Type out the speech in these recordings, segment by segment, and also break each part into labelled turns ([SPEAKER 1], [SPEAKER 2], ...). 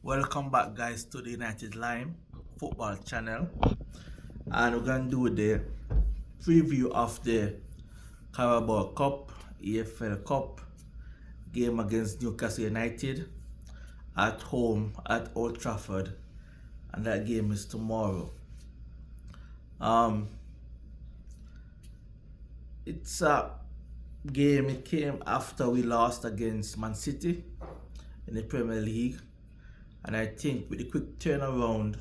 [SPEAKER 1] Welcome back, guys, to the United Lime football channel, and we're gonna do the preview of the Carabao Cup, EFL Cup game against Newcastle United at home at Old Trafford, and that game is tomorrow. Um, it's a game. It came after we lost against Man City in the Premier League. And I think with the quick turnaround,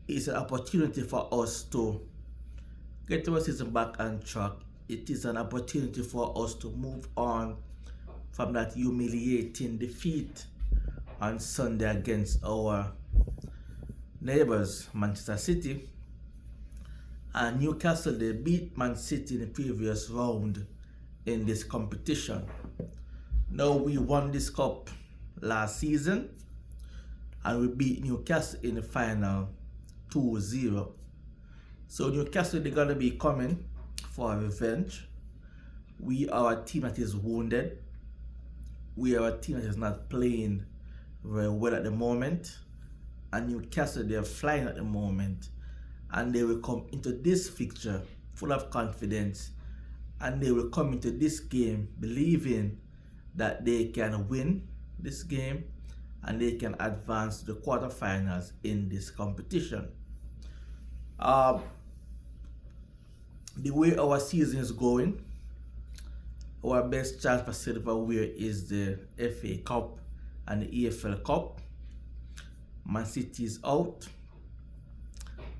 [SPEAKER 1] it's an opportunity for us to get our season back on track. It is an opportunity for us to move on from that humiliating defeat on Sunday against our neighbours, Manchester City. And Newcastle, they beat Man City in the previous round in this competition. Now we won this cup last season, and we beat Newcastle in the final 2-0. So Newcastle, they're going to be coming for revenge. We are a team that is wounded. We are a team that is not playing very well at the moment. And Newcastle, they're flying at the moment. And they will come into this fixture full of confidence. And they will come into this game believing that they can win this game and they can advance to the quarterfinals in this competition. The way our season is going, our best chance for silverware is the FA Cup and the EFL Cup. Man City is out,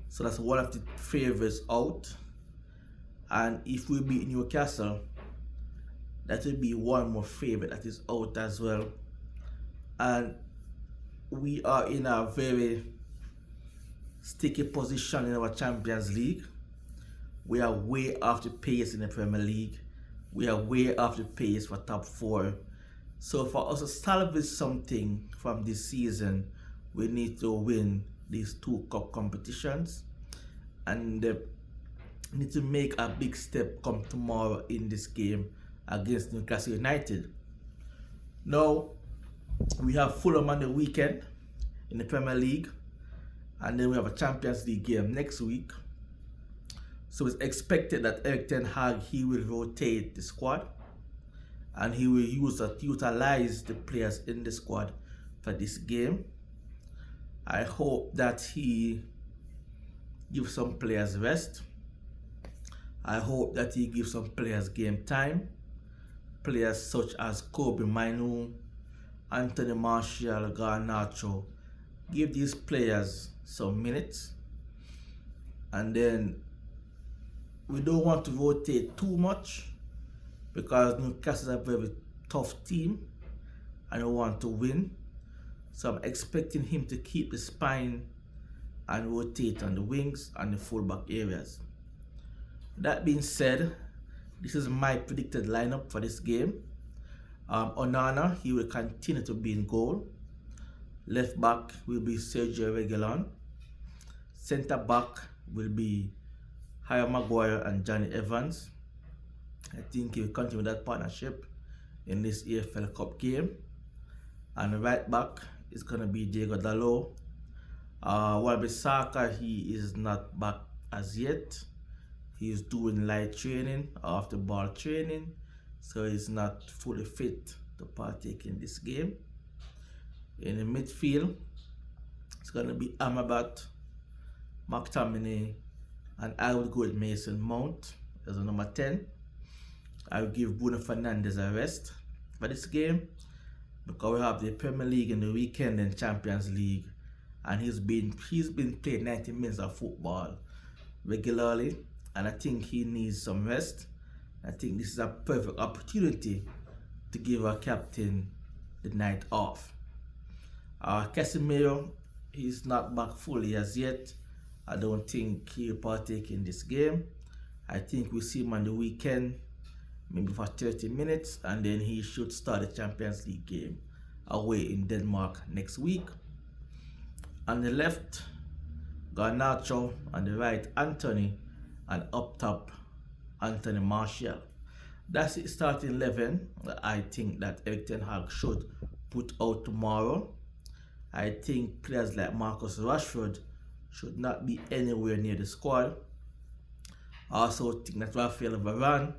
[SPEAKER 1] so that's one of the favourites out. And if we beat Newcastle, that will be one more favourite that is out as well. And we are in a very sticky position in our Champions League. We are way off the pace in the Premier League. We are way off the pace for top 4. So for us to salvage something from this season, we need to win these 2 cup competitions, and need to make a big step come tomorrow in this game against Newcastle United. Now, we have Fulham on the weekend in the Premier League, and then we have a Champions League game next week. So it's expected that Erik ten Hag, he will rotate the squad, and he will utilize the players in the squad for this game. I hope that he gives some players rest. I hope that he gives some players game time. Players such as Kobe Mainu, Anthony Martial, Garnacho. Give these players some minutes. And then we don't want to rotate too much because Newcastle is a very tough team and we want to win. So I'm expecting him to keep the spine and rotate on the wings and the fullback areas. That being said, this is my predicted lineup for this game. Onana, he will continue to be in goal. Left back will be Sergio Reguilon. Centre back will be Harry Maguire and Johnny Evans. I think he will continue that partnership in this EFL Cup game. And right back is going to be Diego Dalot. Wan-Bissaka, he is not back as yet. He is doing light training, off the ball training, so he's not fully fit to partake in this game. In the midfield, it's going to be Amrabat, McTominay, and I would go with Mason Mount as a number 10. I will give Bruno Fernandes a rest for this game because we have the Premier League in the weekend and Champions League, and he's been playing 90 minutes of football regularly, and I think he needs some rest. I think this is a perfect opportunity to give our captain the night off. Casemiro, he's not back fully as yet. I don't think he'll partake in this game. I think we'll see him on the weekend, maybe for 30 minutes, and then he should start the Champions League game away in Denmark next week. On the left, Garnacho. On the right, Anthony. And up top, Anthony Martial. That's the starting 11 that I think that Erik ten Hag should put out tomorrow. I think players like Marcus Rashford should not be anywhere near the squad. I also think that Rafael Varane,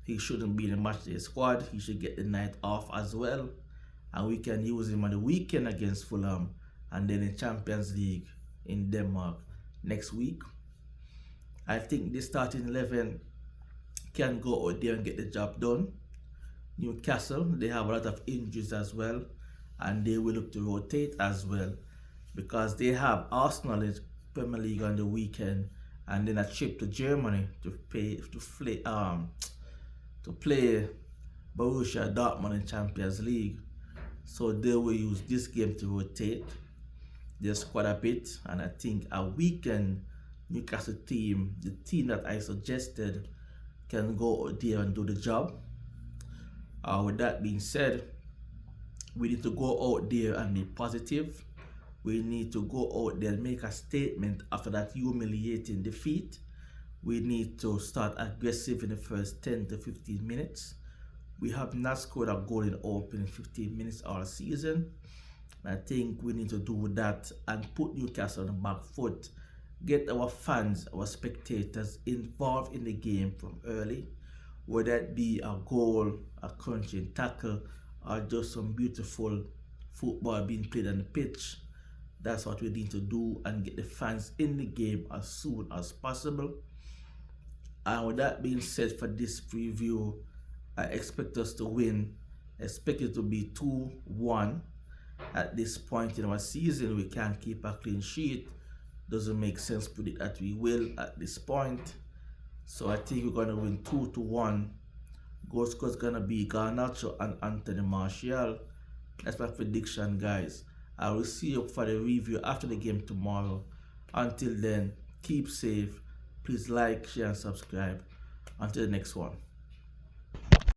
[SPEAKER 1] he shouldn't be in the matchday squad. He should get the night off as well. And we can use him on the weekend against Fulham and then in Champions League in Denmark next week. I think the starting 11 can go out there and get the job done. Newcastle, they have a lot of injuries as well, and they will look to rotate as well because they have Arsenal in Premier League on the weekend and then a trip to Germany to play Borussia Dortmund in Champions League. So they will use this game to rotate their squad a bit, and I think a weekend Newcastle team, the team that I suggested, can go out there and do the job. With that being said, we need to go out there and be positive. We need to go out there and make a statement after that humiliating defeat. We need to start aggressive in the first 10 to 15 minutes. We have not scored a goal in opening 15 minutes all season. I think we need to do that and put Newcastle on the back foot. Get our fans, our spectators involved in the game from early. Whether it be a goal, a crunching tackle, or just some beautiful football being played on the pitch. That's what we need to do and get the fans in the game as soon as possible. And with that being said, for this preview, I expect us to win. I expect it to be 2-1. At this point in our season, we can't keep a clean sheet. Doesn't make sense to predict that we will at this point. So I think we're gonna win 2-1. Goal score's gonna be Garnacho and Anthony Martial. That's my prediction, guys. I will see you for the review after the game tomorrow. Until then, keep safe. Please like, share, and subscribe. Until the next one.